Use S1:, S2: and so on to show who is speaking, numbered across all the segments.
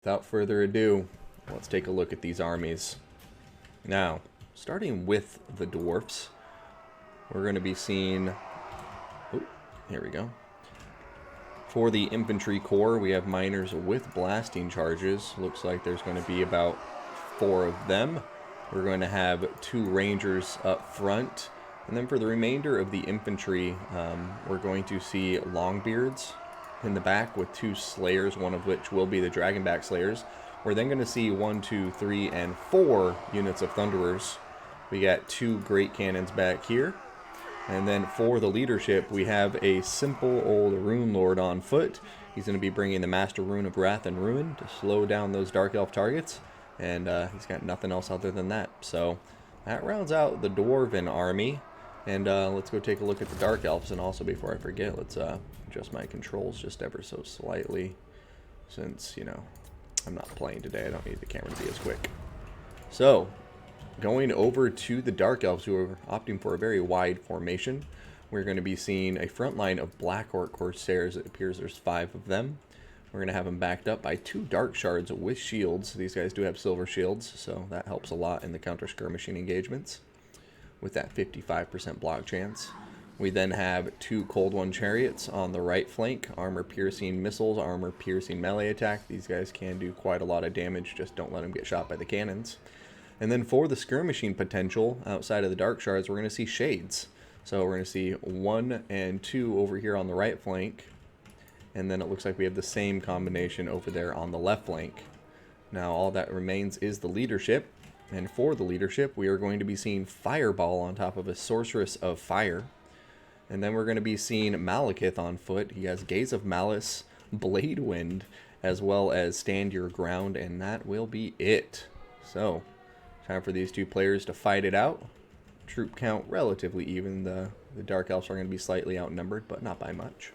S1: Without further ado, let's take a look at these armies. Now, starting with the Dwarfs, we're going to be seeing... Oh, here we go. For the infantry corps, we have miners with blasting charges. Looks like there's going to be about 4 of them. We're going to have 2 rangers up front. And then for the remainder of the infantry, we're going to see longbeards in the back with 2 slayers, one of which will be the dragonback slayers. We're then going to see 1, 2, 3, and 4 units of thunderers. We got 2 great cannons back here. And then for the leadership, we have a simple old rune lord on foot. He's going to be bringing the master rune of wrath and ruin to slow down those dark elf targets. And he's got nothing else other than that. So that rounds out the dwarven army. And let's go take a look at the dark elves. And also, before I forget, let's adjust my controls just ever so slightly. Since, you know, I'm not playing today, I don't need the camera to be as quick. So, going over to the Dark Elves, who are opting for a very wide formation, we're going to be seeing a front line of Black Orc Corsairs. It appears there's 5 of them. We're going to have them backed up by 2 Dark Shards with shields. These guys do have silver shields, so that helps a lot in the counter-skirmishing engagements with that 55% block chance. We then have 2 Cold One Chariots on the right flank, armor-piercing missiles, armor-piercing melee attack. These guys can do quite a lot of damage, just don't let them get shot by the cannons. And then for the skirmishing potential, outside of the Dark Shards, we're going to see Shades. So we're going to see 1 and 2 over here on the right flank. And then it looks like we have the same combination over there on the left flank. Now all that remains is the leadership. And for the leadership, we are going to be seeing Fireball on top of a Sorceress of Fire. And then we're going to be seeing Malekith on foot. He has Gaze of Malice, Blade Wind, as well as Stand Your Ground. And that will be it. So, time for these 2 players to fight it out. Troop count relatively even. The Dark Elves are going to be slightly outnumbered, but not by much.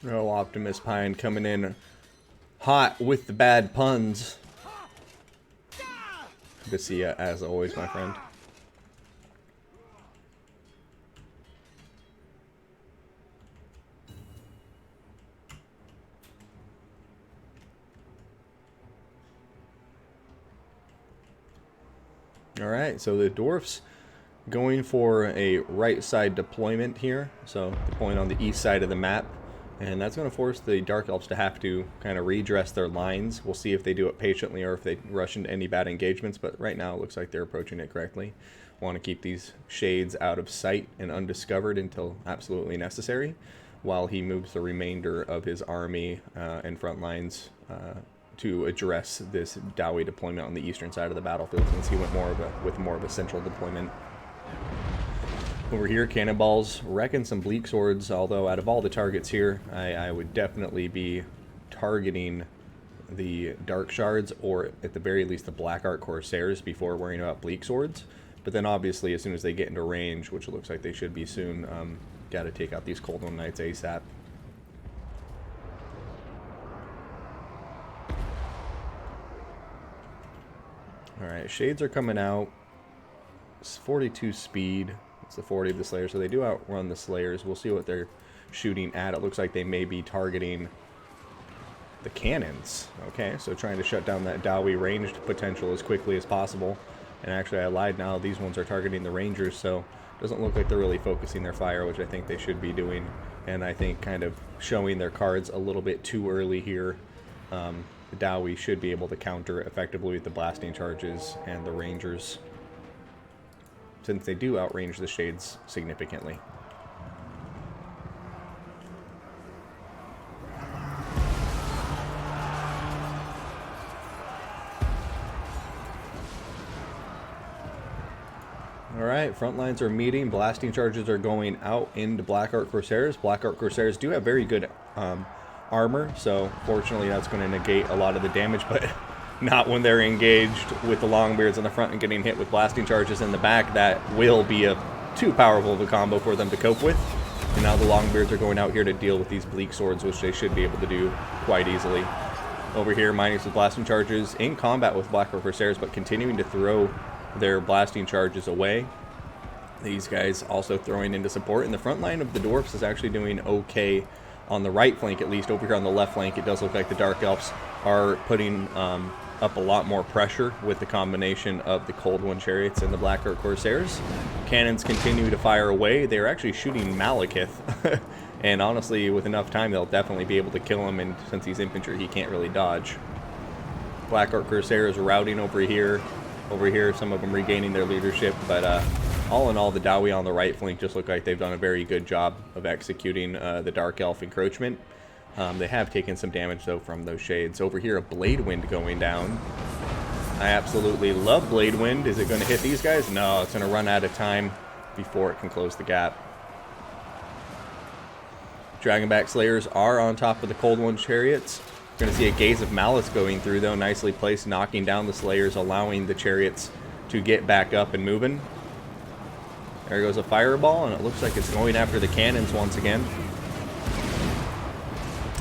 S1: Oh, Optimus Pine coming in hot with the bad puns. Good to see you, as always, my friend. Alright, so the Dwarfs going for a right side deployment here. So deploying on the east side of the map. And that's going to force the Dark Elves to have to kind of redress their lines. We'll see if they do it patiently or if they rush into any bad engagements. But right now it looks like they're approaching it correctly. Want to keep these Shades out of sight and undiscovered until absolutely necessary, while he moves the remainder of his army and front lines to address this Dowie deployment on the eastern side of the battlefield, since he went with more of a central deployment. Over here, cannonballs, wrecking some bleak swords, although out of all the targets here, I would definitely be targeting the Dark Shards, or at the very least the Black Arc Corsairs, before worrying about bleak swords. But then obviously, as soon as they get into range, which it looks like they should be soon, got to take out these Cold One Knights ASAP. Alright, Shades are coming out. It's 42 speed. It's the 40 of the Slayers, so they do outrun the Slayers. We'll see what they're shooting at. It looks like they may be targeting the cannons. Okay, so trying to shut down that Dowie ranged potential as quickly as possible. And actually, I lied now. These ones are targeting the Rangers, so it doesn't look like they're really focusing their fire, which I think they should be doing. And I think kind of showing their cards a little bit too early here. The Dowie should be able to counter effectively with the blasting charges and the Rangers, since they do outrange the Shades significantly. Alright, front lines are meeting. Blasting charges are going out into Blackheart Corsairs. Blackheart Corsairs do have very good armor, so fortunately that's going to negate a lot of the damage, but not when they're engaged with the Longbeards in the front and getting hit with blasting charges in the back. That will be too powerful of a combo for them to cope with. And now the Longbeards are going out here to deal with these Bleak Swords, which they should be able to do quite easily. Over here, Minus with blasting charges in combat with Blackheart Corsairs, but continuing to throw their blasting charges away. These guys also throwing into support, and the front line of the Dwarfs is actually doing okay on the right flank, at least. Over here on the left flank, it does look like the Dark Elves are putting up a lot more pressure with the combination of the Cold One Chariots and the Blackheart Corsairs. Cannons continue to fire away. They're actually shooting Malekith, and honestly, with enough time, they'll definitely be able to kill him, and since he's infantry, he can't really dodge. Blackheart Corsairs routing over here. Over here, some of them regaining their leadership, but all in all, the Dowie on the right flank just look like they've done a very good job of executing the Dark Elf encroachment. They have taken some damage, though, from those Shades. Over here, a Blade Wind going down. I absolutely love Blade Wind. Is it going to hit these guys? No, it's going to run out of time before it can close the gap. Dragonback Slayers are on top of the Cold One Chariots. Going to see a Gaze of Malice going through, though. Nicely placed, knocking down the Slayers, allowing the Chariots to get back up and moving. There goes a Fireball, and it looks like it's going after the Cannons once again.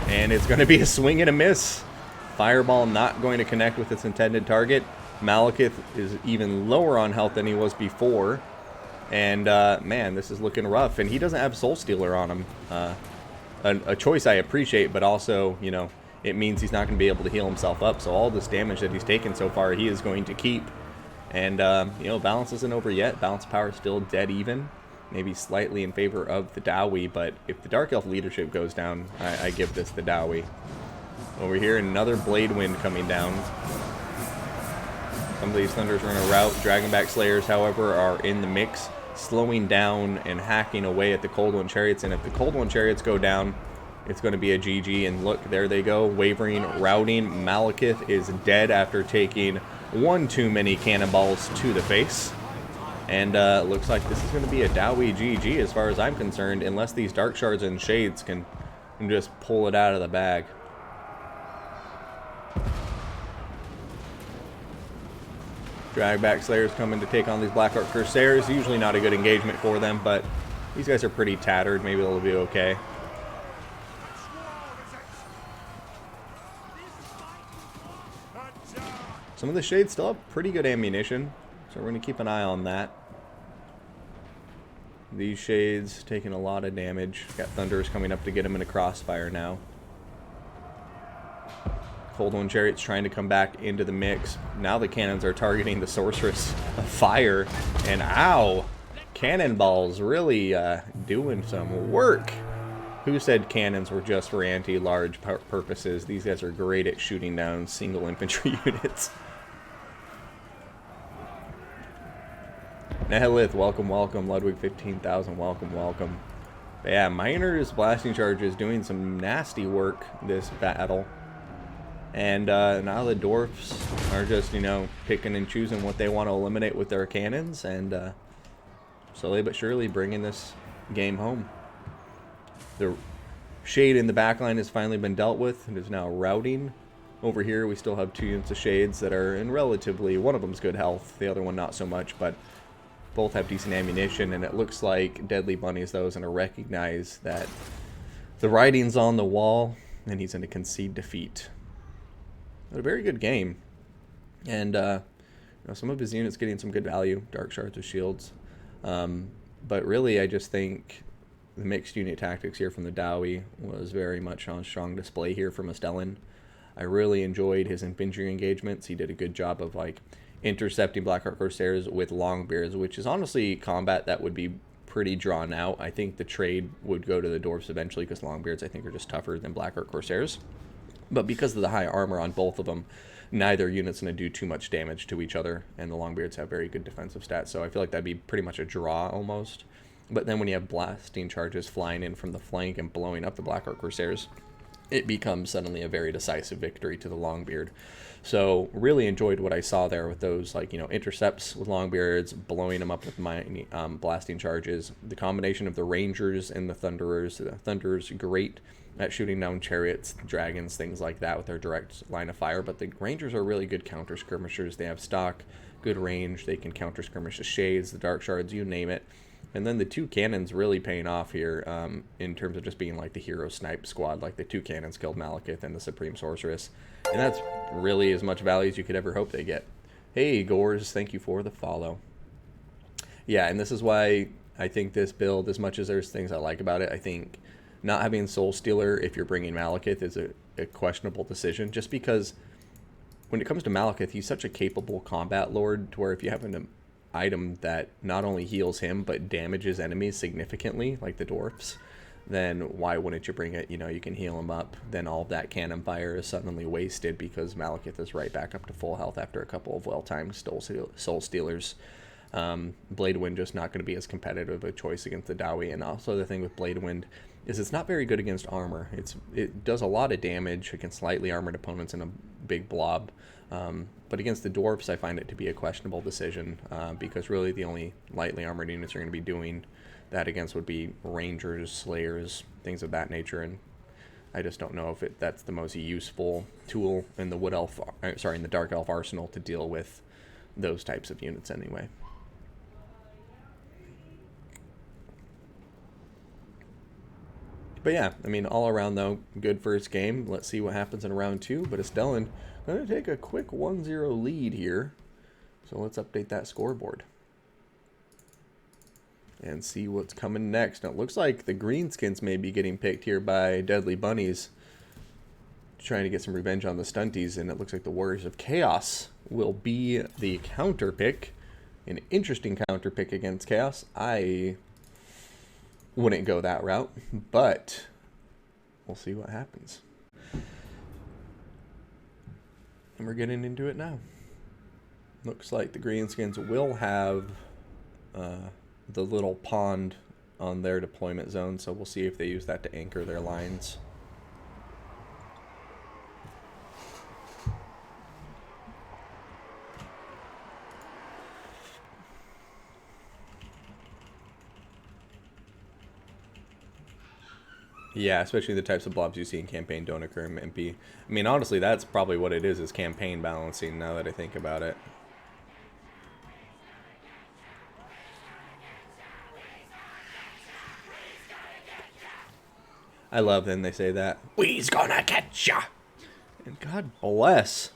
S1: And it's going to be a swing and a miss. Fireball not going to connect with its intended target. Malekith is even lower on health than he was before. And, man, this is looking rough. And he doesn't have Soul Stealer on him. A choice I appreciate, but also, you know, it means he's not going to be able to heal himself up. So all this damage that he's taken so far, he is going to keep. And, you know, balance isn't over yet. Balance power is still dead even. Maybe slightly in favor of the Dowie. But if the Dark Elf leadership goes down, I give this the Dowie. Over here, another Blade Wind coming down. Some of these Thunders are in a rout. Dragonback Slayers, however, are in the mix, slowing down and hacking away at the Cold One Chariots. And if the Cold One Chariots go down, it's going to be a GG. And look, there they go. Wavering, routing. Malekith is dead after taking one too many cannonballs to the face. And looks like this is going to be a Dowie GG as far as I'm concerned, unless these Dark Shards and Shades can just pull it out of the bag. Dragback Slayers coming to take on these Blackheart Corsairs. Usually not a good engagement for them, but these guys are pretty tattered. Maybe they'll be okay. Some of the Shades still have pretty good ammunition, so we're going to keep an eye on that. These Shades taking a lot of damage. Got Thunders coming up to get them in a crossfire now. Cold One Chariots trying to come back into the mix. Now the cannons are targeting the Sorceress of Fire. And ow! Cannonballs really doing some work. Who said cannons were just for anti-large purposes? These guys are great at shooting down single infantry units. Nehilith, welcome, welcome. Ludwig 15,000, welcome, welcome. But yeah, Miner's blasting charges doing some nasty work this battle. And now the Dwarfs are just, you know, picking and choosing what they want to eliminate with their cannons. And slowly but surely bringing this game home. The Shade in the backline has finally been dealt with. It is now routing. Over here we still have two units of Shades that are in relatively, one of them's good health, the other one not so much, but both have decent ammunition. And it looks like DeadlyBunnies, though, is going to recognize that the writing's on the wall, and he's going to concede defeat. But a very good game. And you know, some of his units getting some good value, Dark Shards with shields. But really, I just think the mixed unit tactics here from the Dowie was very much on strong display here from Astellan. I really enjoyed his impinging engagements. He did a good job of like intercepting Blackheart Corsairs with Longbeards, which is honestly combat that would be pretty drawn out. I think the trade would go to the Dwarfs eventually because Longbeards I think are just tougher than Blackheart Corsairs. But because of the high armor on both of them, neither unit's going to do too much damage to each other, and the Longbeards have very good defensive stats, so I feel like that'd be pretty much a draw almost. But then when you have blasting charges flying in from the flank and blowing up the Blackheart Corsairs, it becomes suddenly a very decisive victory to the Longbeard. So really enjoyed what I saw there with those, like, you know, intercepts with Longbeards, blowing them up with my blasting charges. The combination of the Rangers and the Thunderers. The Thunderers great at shooting down chariots, dragons, things like that with their direct line of fire. But the Rangers are really good counter skirmishers. They have stock, good range. They can counter skirmish the Shades, the Dark Shards, you name it. And then the two cannons really paying off here in terms of just being like the hero snipe squad. Like the two cannons killed Malekith and the Supreme Sorceress. And that's really as much value as you could ever hope they get. Hey, Gores, thank you for the follow. Yeah, and this is why I think this build, as much as there's things I like about it, I think not having Soul Stealer if you're bringing Malekith is a questionable decision. Just because when it comes to Malekith, he's such a capable combat lord to where if you have an item that not only heals him but damages enemies significantly, like the Dwarfs, then why wouldn't you bring it? You know, you can heal him up. Then all of that cannon fire is suddenly wasted because Malekith is right back up to full health after a couple of well-timed Soul Stealers. Blade Wind just not going to be as competitive a choice against the Dowie. And also the thing with Blade Wind is it's not very good against armor. It does a lot of damage against lightly armored opponents in a big blob. But against the Dwarfs, I find it to be a questionable decision because really the only lightly armored units you're going to be doing that against would be Rangers, Slayers, things of that nature. And I just don't know if that's the most useful tool in the in the Dark Elf arsenal to deal with those types of units anyway. But yeah, I mean, all around though, good first game. Let's see what happens in round 2. But Astellan going to take a quick 1-0 lead here. So let's update that scoreboard and see what's coming next. Now, it looks like the Greenskins may be getting picked here by DeadlyBunnies, trying to get some revenge on the Stunties. And it looks like the Warriors of Chaos will be the counter pick. An interesting counter pick against Chaos. I wouldn't go that route, but we'll see what happens. And we're getting into it now. Looks like the Greenskins will have the little pond on their deployment zone, so we'll see if they use that to anchor their lines. Yeah, especially the types of blobs you see in campaign don't occur in MP. I mean, honestly, that's probably what it is campaign balancing, now that I think about it. I love when they say that. We's gonna catch ya! And God bless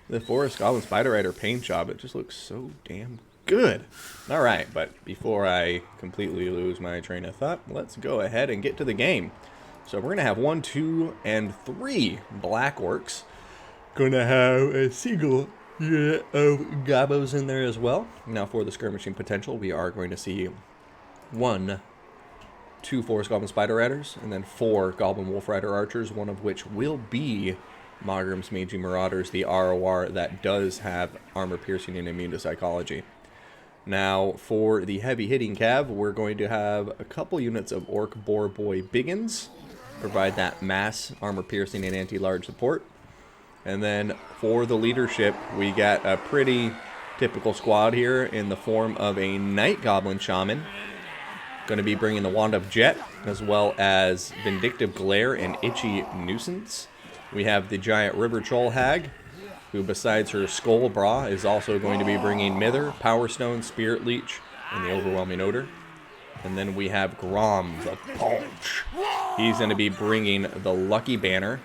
S1: the Forest Goblin Spider Rider paint job. It just looks so damn good. Alright, but before I completely lose my train of thought, let's go ahead and get to the game. So we're going to have 1, 2, and 3 Black Orcs. Going to have a single unit of Gobos in there as well. Now for the skirmishing potential, we are going to see 1, 2 Forest Goblin Spider Riders, and then 4 Goblin Wolf Rider Archers, one of which will be Magrim's Mangy Marauders, the ROR that does have armor piercing and immune to psychology. Now, for the heavy-hitting cav, we're going to have a couple units of Orc Boar Boy Biggins, provide that mass armor-piercing and anti-large support. And then for the leadership, we got a pretty typical squad here in the form of a Night Goblin Shaman. Going to be bringing the Wand of Jet, as well as Vindictive Glare and Itchy Nuisance. We have the Giant River Troll Hag, who besides her Skull Bra is also going to be bringing Mither, Power Stone, Spirit Leech, and the Overwhelming Odor. And then we have Grom, the Paunch. He's going to be bringing the Lucky Banner,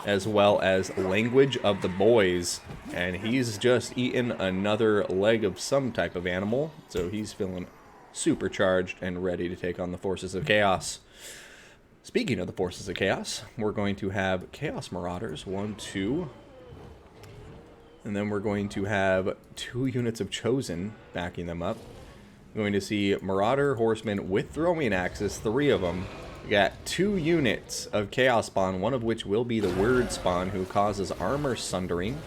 S1: as well as Language of the Boys. And he's just eaten another leg of some type of animal, so he's feeling supercharged and ready to take on the forces of chaos. Speaking of the Forces of Chaos, we're going to have Chaos Marauders, 1, 2. And then we're going to have 2 units of Chosen backing them up. We're going to see Marauder Horsemen with throwing axes, 3 of them. We got 2 units of Chaos Spawn, one of which will be the Word Spawn, who causes armor sundering.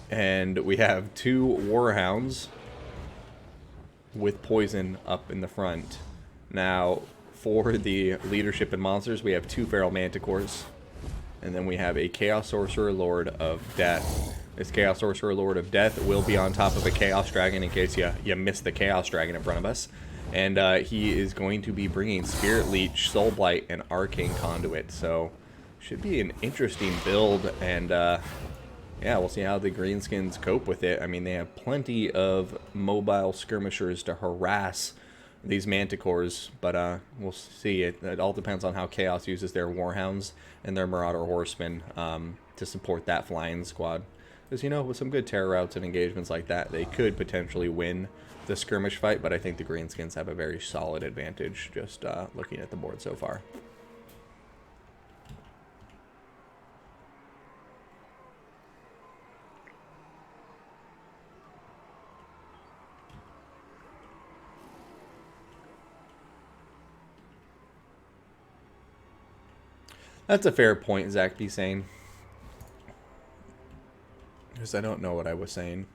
S1: And we have 2 Warhounds with poison up in the front. Now, for the leadership and monsters, we have 2 Feral Manticores. And then we have a Chaos Sorcerer Lord of Death. This Chaos Sorcerer Lord of Death will be on top of a Chaos Dragon in case you missed the Chaos Dragon in front of us. And he is going to be bringing Spirit Leech, Soul Blight, and Arcane Conduit. So, should be an interesting build. And yeah, we'll see how the Greenskins cope with it. I mean, they have plenty of mobile skirmishers to harass these Manticores, but we'll see. It all depends on how Chaos uses their Warhounds and their Marauder Horsemen to support that flying squad. Because, you know, with some good terror routes and engagements like that, they could potentially win the skirmish fight, but I think the Greenskins have a very solid advantage just looking at the board so far. That's a fair point, Zach be saying. Because I don't know what I was saying.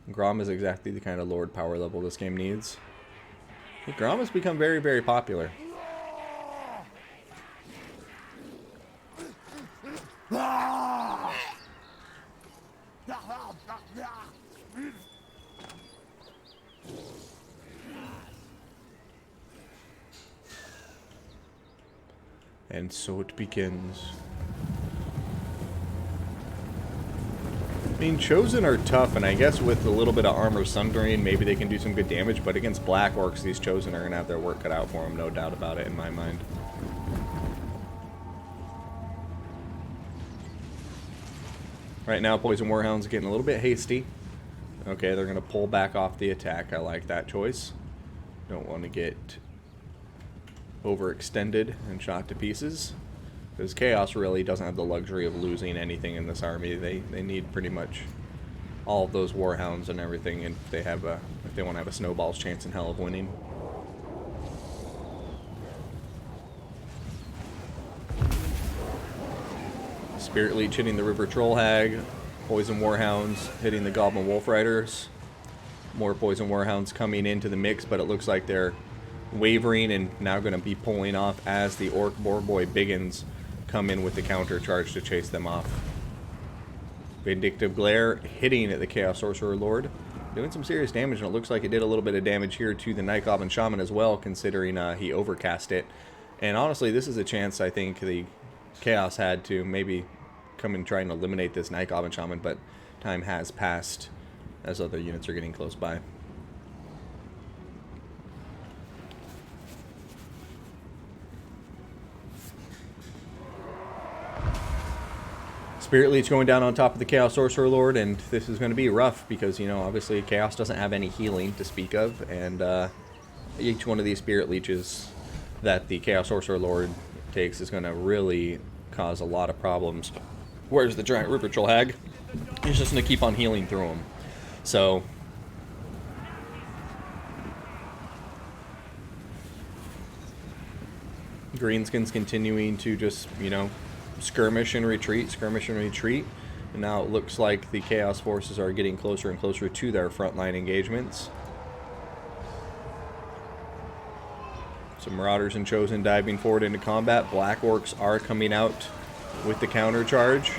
S1: Grom is exactly the kind of Lord power level this game needs. Grom has become very, very popular. And so it begins. I mean, Chosen are tough, and I guess with a little bit of armor sundering, maybe they can do some good damage, but against Black Orcs, these Chosen are going to have their work cut out for them, no doubt about it in my mind. Right now, Poison Warhound's getting a little bit hasty. Okay, they're going to pull back off the attack. I like that choice. Don't want to get overextended and shot to pieces, because Chaos really doesn't have the luxury of losing anything in this army. They need pretty much all of those Warhounds and everything, and if they want to have a snowball's chance in hell of winning. Spirit Leech hitting the River Troll Hag, Poison Warhounds hitting the Goblin Wolf Riders. More Poison Warhounds coming into the mix, but it looks like they're wavering and now going to be pulling off as the Orc Boarboy Biggins come in with the counter charge to chase them off. Vindictive Glare hitting at the Chaos Sorcerer Lord, doing some serious damage, and it looks like it did a little bit of damage here to the Night Goblin Shaman as well, considering he overcast it. And honestly, this is a chance I think the Chaos had to maybe come and try and eliminate this Night Goblin Shaman, but time has passed as other units are getting close by. Spirit Leech going down on top of the Chaos Sorcerer Lord, and this is going to be rough because, you know, obviously Chaos doesn't have any healing to speak of, and each one of these Spirit Leeches that the Chaos Sorcerer Lord takes is going to really cause a lot of problems. Whereas the Giant River Troll Hag is just going to keep on healing through them. So Greenskins continuing to just, you know, skirmish and retreat, and now it looks like the Chaos forces are getting closer and closer to their frontline engagements. Some Marauders and Chosen diving forward into combat. Black Orcs are coming out with the counter charge.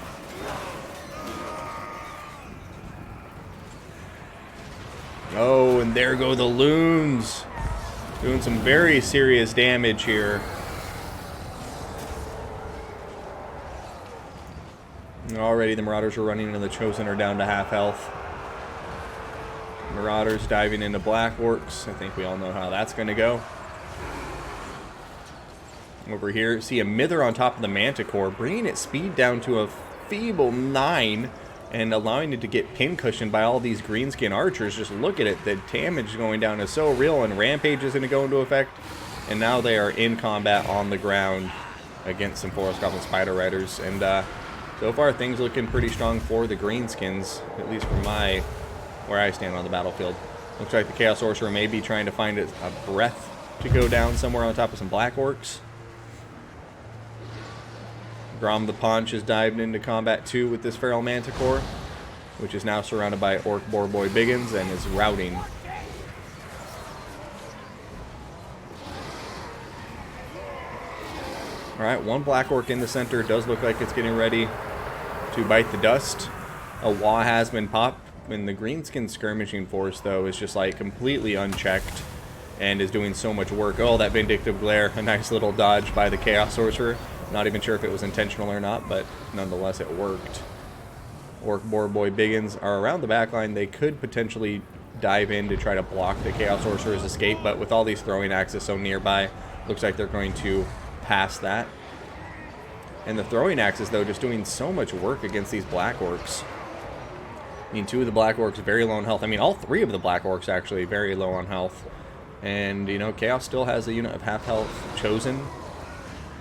S1: Oh, and there go the Loons, doing some very serious damage here. Already the Marauders are running and the Chosen are down to half health. Marauders diving into Black Orcs. I think we all know how that's going to go. Over here, see a Mither on top of the Manticore, bringing its speed down to a feeble 9. and allowing it to get pin-cushioned by all these greenskin archers. Just look at it. The damage going down is so real, and Rampage is going to go into effect. And now they are in combat on the ground against some Forest Goblin Spider Riders. And so far, things looking pretty strong for the Greenskins, at least from where I stand on the battlefield. Looks like the Chaos Sorcerer may be trying to find a breath to go down somewhere on top of some Black Orcs. Grom the Paunch has dived into combat too with this Feral Manticore, which is now surrounded by Orc Boar Boy Biggins and is routing. Alright, one Black Orc in the center. Does look like it's getting ready to bite the dust. A Wah has been popped, and the Greenskin skirmishing force, though, is just like completely unchecked and is doing so much work. Oh, that Vindictive Glare, a nice little dodge by the Chaos Sorcerer. Not even sure if it was intentional or not, but nonetheless it worked. Orc Boar Boy Biggins are around the backline. They could potentially dive in to try to block the Chaos Sorcerer's escape, but with all these throwing axes so nearby, looks like they're going to pass that. And the throwing axes, though, just doing so much work against these Black Orcs. I mean, two of the Black Orcs very low on health. I mean, all three of the Black Orcs actually very low on health. And, you know, Chaos still has a unit of half health chosen.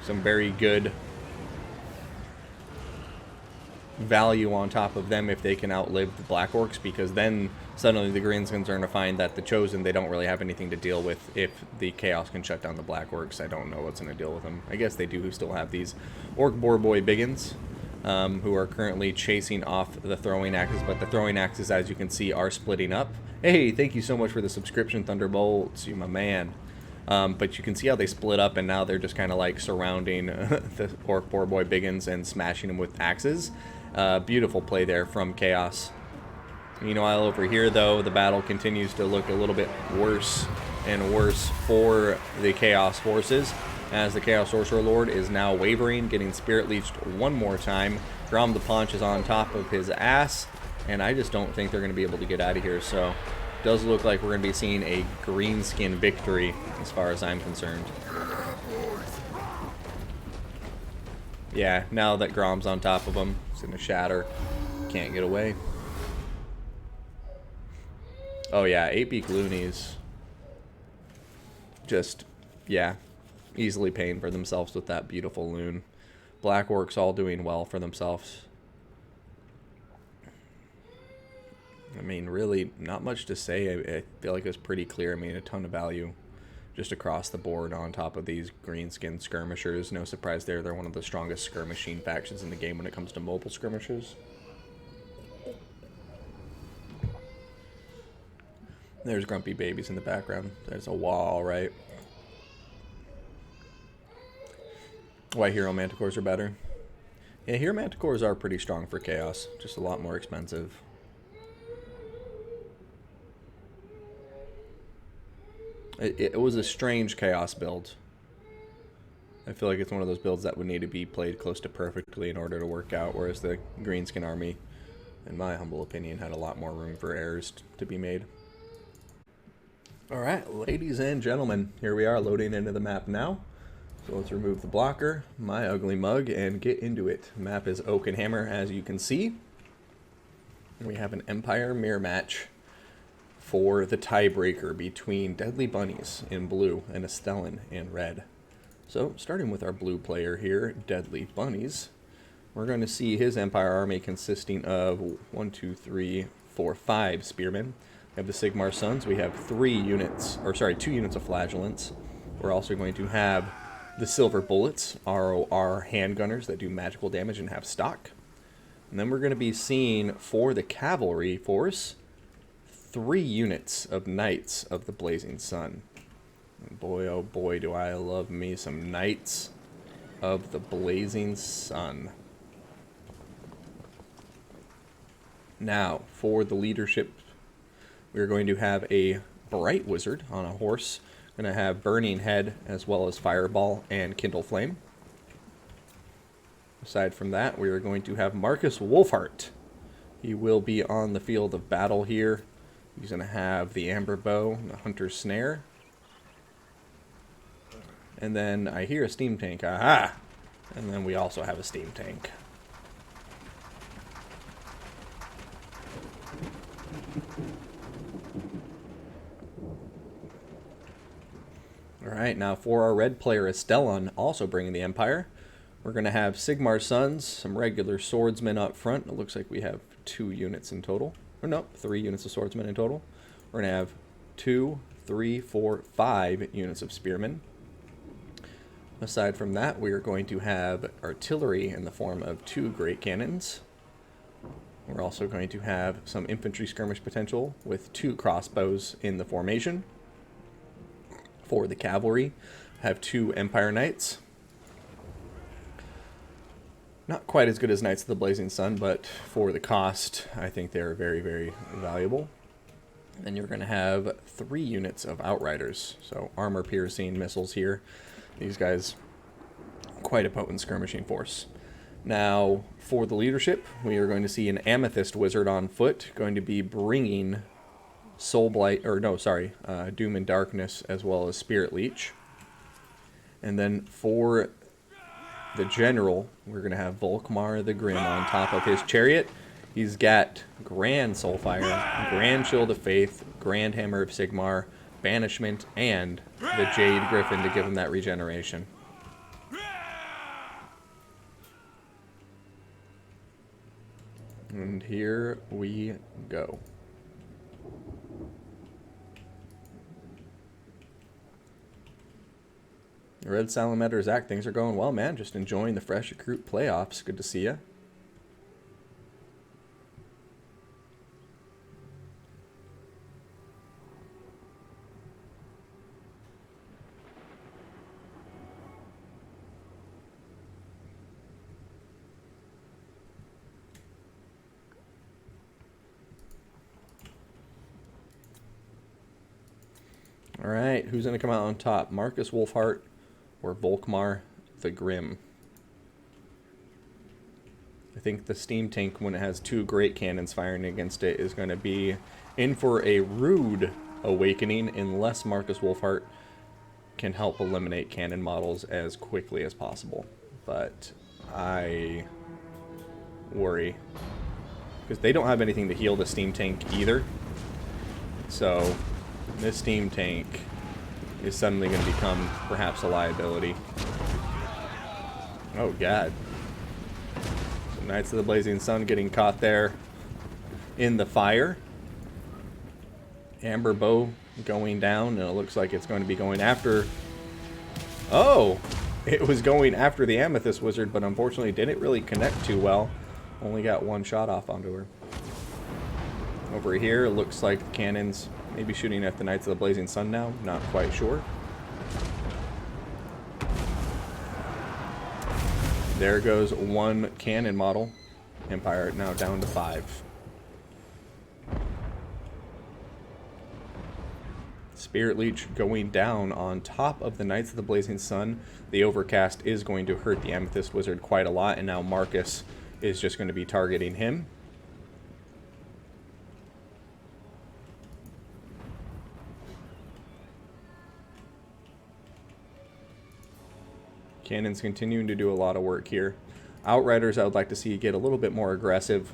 S1: Some very good value on top of them if they can outlive the Black Orcs, because then suddenly the Greenskins are going to find that the Chosen, they don't really have anything to deal with if the Chaos can shut down the Black Orcs. I don't know what's going to deal with them. I guess they do still have these Orc Boar Boy Biggins, who are currently chasing off the throwing axes, but the throwing axes, as you can see, are splitting up. Hey, thank you so much for the subscription, Thunderbolts, you my man. But you can see how they split up, and now they're just kind of like surrounding the Orc Boar Boy Biggins and smashing them with axes. Beautiful play there from Chaos. Meanwhile, over here, though, the battle continues to look a little bit worse and worse for the Chaos forces, as the Chaos Sorcerer Lord is now wavering, getting Spirit Leeched one more time. Grom the Paunch is on top of his ass, and I just don't think they're going to be able to get out of here, so does look like we're going to be seeing a Greenskin victory as far as I'm concerned. Yeah, now that Grom's on top of him, it's going to shatter. Can't get away. Oh yeah, 8-beak loonies. Just, yeah, easily paying for themselves with that beautiful loon. Black Orcs all doing well for themselves. I mean, really, not much to say. I feel like it's pretty clear. I mean, a ton of value just across the board on top of these Greenskin skirmishers. No surprise there. They're one of the strongest skirmishing factions in the game when it comes to mobile skirmishers. There's Grumpy Babies in the background. There's a wall, right? Why Hero Manticores are better? Yeah, Hero Manticores are pretty strong for Chaos. Just a lot more expensive. It was a strange Chaos build. I feel like it's one of those builds that would need to be played close to perfectly in order to work out, whereas the Greenskin army, in my humble opinion, had a lot more room for errors to be made. Alright, ladies and gentlemen, here we are loading into the map now. So let's remove the blocker, my ugly mug, and get into it. The map is Oak and Hammer, as you can see. And we have an Empire mirror match for the tiebreaker between DeadlyBunnies in blue and Astellan in red. So, starting with our blue player here, DeadlyBunnies, we're going to see his Empire army consisting of 1, 2, 3, 4, 5 spearmen. We have the Sigmar Sons. We have 2 units of Flagellants. We're also going to have the Silver Bullets, ROR handgunners that do magical damage and have stock. And then we're going to be seeing, for the cavalry force, 3 units of Knights of the Blazing Sun. And boy, oh boy, do I love me some Knights of the Blazing Sun. Now, for the leadership, we're going to have a Bright Wizard on a horse. We're going to have Burning Head, as well as Fireball and Kindle Flame. Aside from that, we are going to have Marcus Wolfheart. He will be on the field of battle here. He's going to have the Amber Bow and the Hunter's Snare. And then I hear a Steam Tank. Aha! And then we also have a Steam Tank. Alright, now for our red player Astellan, also bringing the Empire, we're going to have Sigmar's Sons, some regular swordsmen up front. It looks like we have 2 units in total. Or no, 3 units of swordsmen in total. We're going to have 2, 3, 4, 5 units of spearmen. Aside from that, we are going to have artillery in the form of 2 great cannons. We're also going to have some infantry skirmish potential with 2 crossbows in the formation. For the cavalry, have 2 Empire Knights. Not quite as good as Knights of the Blazing Sun, but for the cost, I think they're very, very valuable. And then you're going to have 3 units of Outriders, so armor-piercing missiles here. These guys, quite a potent skirmishing force. Now, for the leadership, we are going to see an Amethyst Wizard on foot, going to be bringing Doom and Darkness, as well as Spirit Leech. And then for the General, we're going to have Volkmar the Grim on top of his chariot. He's got Grand Soulfire, Grand Shield of Faith, Grand Hammer of Sigmar, Banishment, and the Jade Griffin to give him that regeneration. And here we go. Red Salamander, Zach, things are going well, man. Just enjoying the fresh recruit playoffs. Good to see ya. All right, who's going to come out on top? Marcus Wolfhart or Volkmar the Grim? I think the steam tank, when it has 2 great cannons firing against it, is going to be in for a rude awakening unless Marcus Wolfhart can help eliminate cannon models as quickly as possible. But I worry, because they don't have anything to heal the steam tank either. So this steam tank is suddenly going to become perhaps a liability. Oh god. So Knights of the Blazing Sun getting caught there in the fire. Amber Bow going down, and it looks like it's going to be going after... Oh! It was going after the Amethyst Wizard, but unfortunately didn't really connect too well. Only got 1 shot off onto her. Over here, it looks like the cannons maybe shooting at the Knights of the Blazing Sun now. Not quite sure. There goes 1 cannon model. Empire now down to 5. Spirit Leech going down on top of the Knights of the Blazing Sun. The overcast is going to hurt the Amethyst Wizard quite a lot, and now Marcus is just going to be targeting him. Cannons continuing to do a lot of work here. Outriders, I would like to see get a little bit more aggressive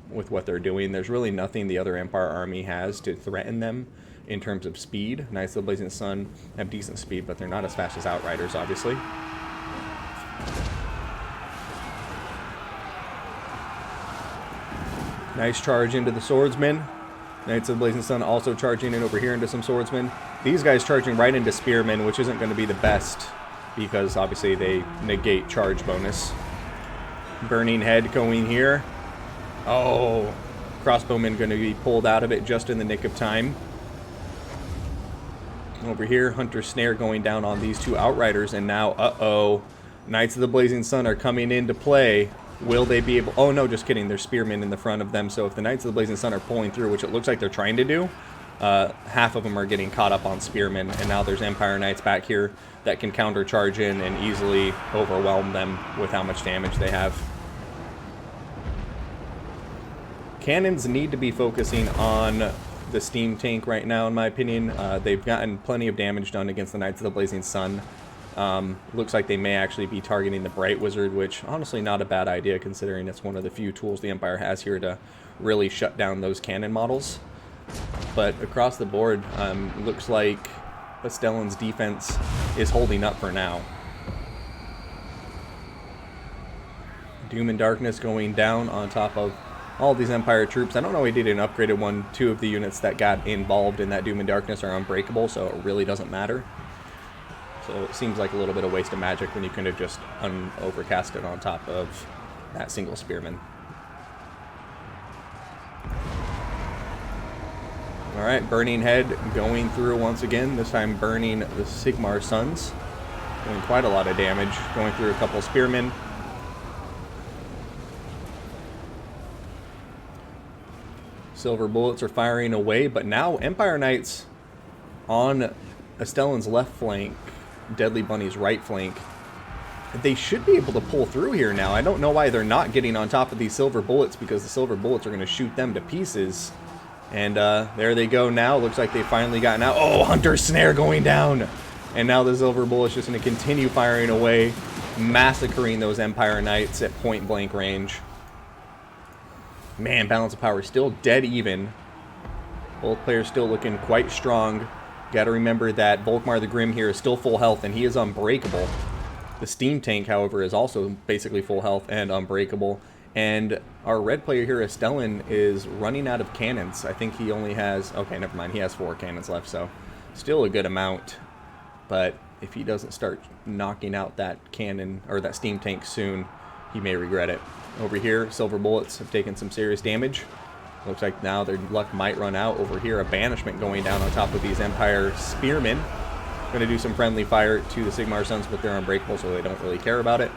S1: with what they're doing. There's really nothing the other Empire army has to threaten them in terms of speed. Knights of the Blazing Sun have decent speed, but they're not as fast as Outriders, obviously. Nice charge into the swordsmen. Knights of the Blazing Sun also charging in over here into some swordsmen. These guys charging right into spearmen, which isn't going to be the best, because obviously they negate charge bonus. Burning Head going here. Oh, crossbowmen going to be pulled out of it just in the nick of time. Over here, Hunter's Snare going down on these 2 Outriders, and now, uh-oh, Knights of the Blazing Sun are coming into play. Will they be able... Oh, no, just kidding. There's spearmen in the front of them, so if the Knights of the Blazing Sun are pulling through, which it looks like they're trying to do, half of them are getting caught up on spearmen, and now there's Empire Knights back here that can counter-charge in and easily overwhelm them with how much damage they have. Cannons need to be focusing on the steam tank right now, in my opinion. They've gotten plenty of damage done against the Knights of the Blazing Sun. Looks like they may actually be targeting the Bright Wizard, which honestly not a bad idea considering it's one of the few tools the Empire has here to really shut down those cannon models. But across the board, looks like Astellan's defense is holding up for now. Doom and Darkness going down on top of all these Empire troops. I don't know why he did an upgraded one. 2 of the units that got involved in that Doom and Darkness are unbreakable, so it really doesn't matter. So it seems like a little bit of waste of magic when you could have just overcast it on top of that single Spearman. Alright, Burning Head going through once again, this time burning the Sigmar Sons. Doing quite a lot of damage, going through a couple Spearmen. Silver Bullets are firing away, but now Empire Knights on Astellan's left flank, DeadlyBunnies' right flank. They should be able to pull through here now. I don't know why they're not getting on top of these Silver Bullets, because the Silver Bullets are going to shoot them to pieces. And there they go now. Looks like they've finally gotten out. Oh, Hunter's Snare going down. And now the Silver Bullet's just going to continue firing away, massacring those Empire Knights at point blank range. Man, balance of power still dead even. Both players still looking quite strong. Got to remember that Volkmar the Grim here is still full health, and he is unbreakable. The Steam Tank, however, is also basically full health and unbreakable. And our red player here, Astellan, is running out of cannons. I think he only has... Okay, never mind. He has 4 cannons left, so still a good amount. But if he doesn't start knocking out that cannon, or that Steam Tank soon, he may regret it. Over here, Silver Bullets have taken some serious damage. Looks like now their luck might run out. Over here, a Banishment going down on top of these Empire Spearmen. Going to do some friendly fire to the Sigmar Sons, but they're unbreakable, so they don't really care about it.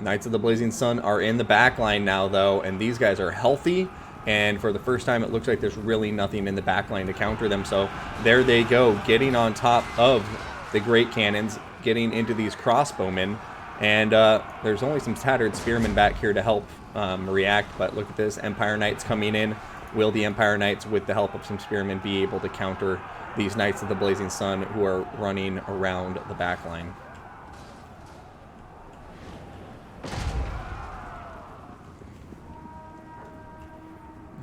S1: Knights of the Blazing Sun are in the back line now, though, and these guys are healthy. And for the first time, it looks like there's really nothing in the back line to counter them. So there they go, getting on top of the Great Cannons, getting into these crossbowmen. And there's only some tattered spearmen back here to help react. But look at this, Empire Knights coming in. Will the Empire Knights, with the help of some spearmen, be able to counter these Knights of the Blazing Sun who are running around the back line?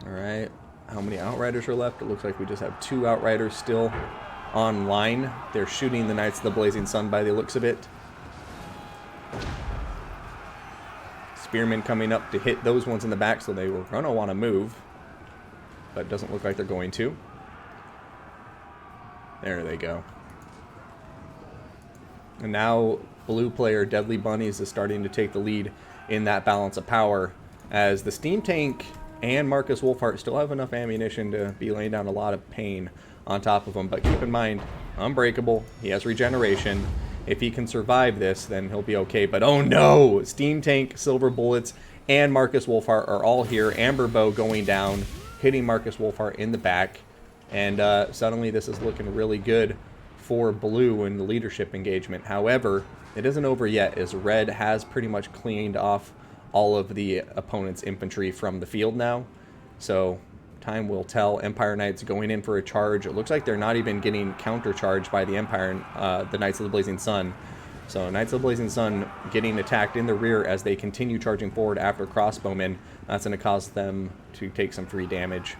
S1: Alright, how many Outriders are left? It looks like we just have 2 Outriders still online. They're shooting the Knights of the Blazing Sun by the looks of it. Spearmen coming up to hit those ones in the back, so they were going to want to move. But it doesn't look like they're going to. There they go. And now blue player DeadlyBunnies is starting to take the lead in that balance of power, as the Steam Tank and Marcus Wolfhart still have enough ammunition to be laying down a lot of pain on top of him. But keep in mind, unbreakable. He has regeneration. If he can survive this, then he'll be okay. But oh no! Steam Tank, Silver Bullets, and Marcus Wolfhart are all here. Amber Bow going down, hitting Marcus Wolfhart in the back. And suddenly this is looking really good for blue in the leadership engagement. However, it isn't over yet, as red has pretty much cleaned off all of the opponent's infantry from the field now. So time will tell. Empire Knights going in for a charge. It looks like they're not even getting counter-charged by the Empire, the Knights of the Blazing Sun. So Knights of the Blazing Sun getting attacked in the rear as they continue charging forward after crossbowmen. That's going to cause them to take some free damage.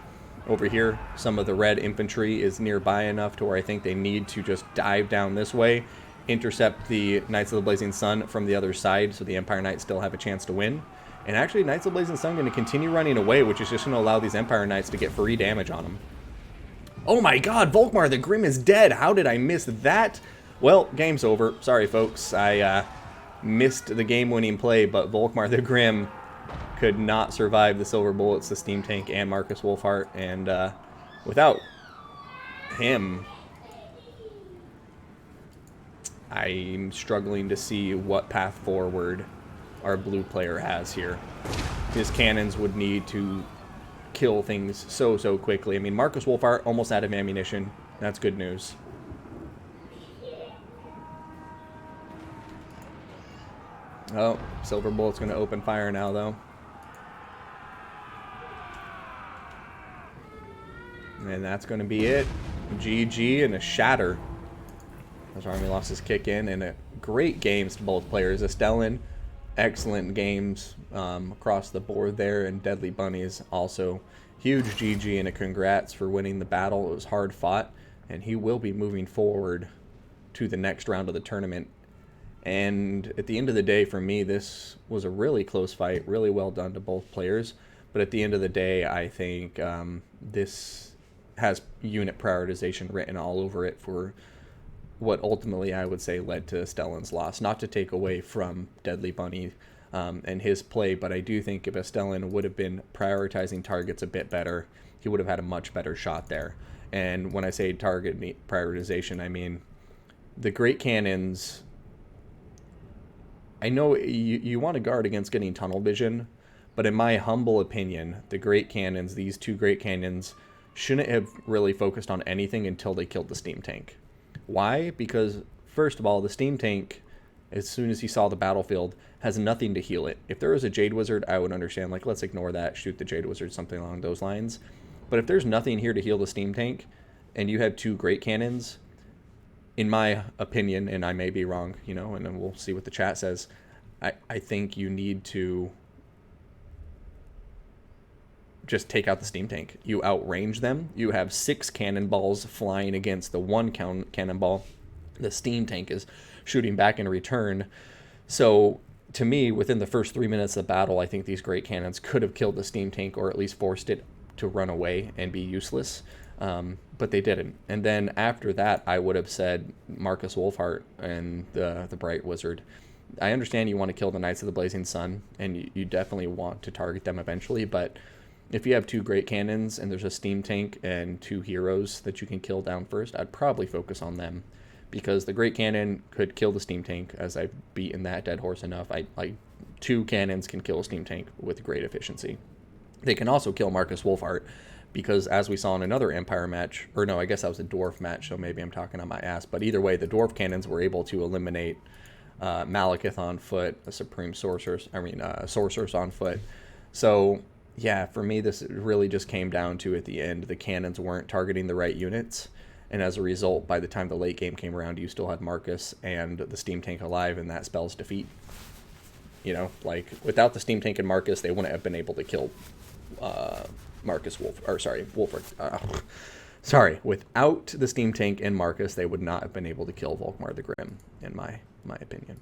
S1: Over here, some of the red infantry is nearby enough to where I think they need to just dive down this way, intercept the Knights of the Blazing Sun from the other side, so the Empire Knights still have a chance to win. And actually, Knights of the Blazing Sun going to continue running away, which is just going to allow these Empire Knights to get free damage on them. Oh my god, Volkmar the Grim is dead! How did I miss that? Well, game's over. Sorry, folks. I missed the game-winning play, but Volkmar the Grim could not survive the Silver Bullets, the Steam Tank, and Marcus Wolfhart. And without him, I'm struggling to see what path forward our blue player has here. His cannons would need to kill things so quickly. I mean, Marcus Wolfhart almost out of ammunition. That's good news. Oh, Silver Bullet's going to open fire now, though. And that's going to be it. GG and a shatter. As Army lost his kick in, and a great games to both players. Astellan, excellent games across the board there, and DeadlyBunnies also huge GG and a congrats for winning the battle. It was hard fought, and he will be moving forward to the next round of the tournament. And at the end of the day, for me, this was a really close fight, really well done to both players. But at the end of the day, I think this has unit prioritization written all over it for what ultimately I would say led to Astellan's loss. Not to take away from DeadlyBunny and his play, but I do think if Astellan would have been prioritizing targets a bit better, he would have had a much better shot there. And when I say target prioritization, I mean the Great Cannons. I know you want to guard against getting tunnel vision, but in my humble opinion, the Great Cannons, these two Great Cannons, shouldn't have really focused on anything until they killed the steam tank. Why? Because, first of all, the steam tank, as soon as he saw the battlefield, has nothing to heal it. If there was a Jade Wizard, I would understand, like, let's ignore that, shoot the Jade Wizard, something along those lines. But if there's nothing here to heal the steam tank, and you have two Great Cannons, in my opinion, and I may be wrong, you know, and then we'll see what the chat says, I think you need to just take out the steam tank. You outrange them. You have 6 cannonballs flying against the 1 cannonball the steam tank is shooting back in return. So to me, within the first 3 minutes of the battle, I think these Great Cannons could have killed the steam tank or at least forced it to run away and be useless. But they didn't. And then after that, I would have said Marcus Wolfheart and the Bright Wizard. I understand you want to kill the Knights of the Blazing Sun, and you definitely want to target them eventually, but if you have 2 Great Cannons and there's a steam tank and 2 heroes that you can kill down first, I'd probably focus on them, because the Great Cannon could kill the steam tank, as I've beaten that dead horse enough. 2 cannons can kill a steam tank with great efficiency. They can also kill Marcus Wolfheart, because as we saw in another Empire match, or no, I guess that was a Dwarf match, so maybe I'm talking on my ass, but either way, the Dwarf Cannons were able to eliminate Malekith on foot, a Supreme Sorceress on foot. So yeah, for me, this really just came down to, at the end, the cannons weren't targeting the right units, and as a result, by the time the late game came around, you still had Marcus and the steam tank alive, and that spells defeat. You know, like, without the steam tank and Marcus, they wouldn't have been able to kill Wolfheart. Without the steam tank and Marcus, they would not have been able to kill Volkmar the Grim, in my opinion.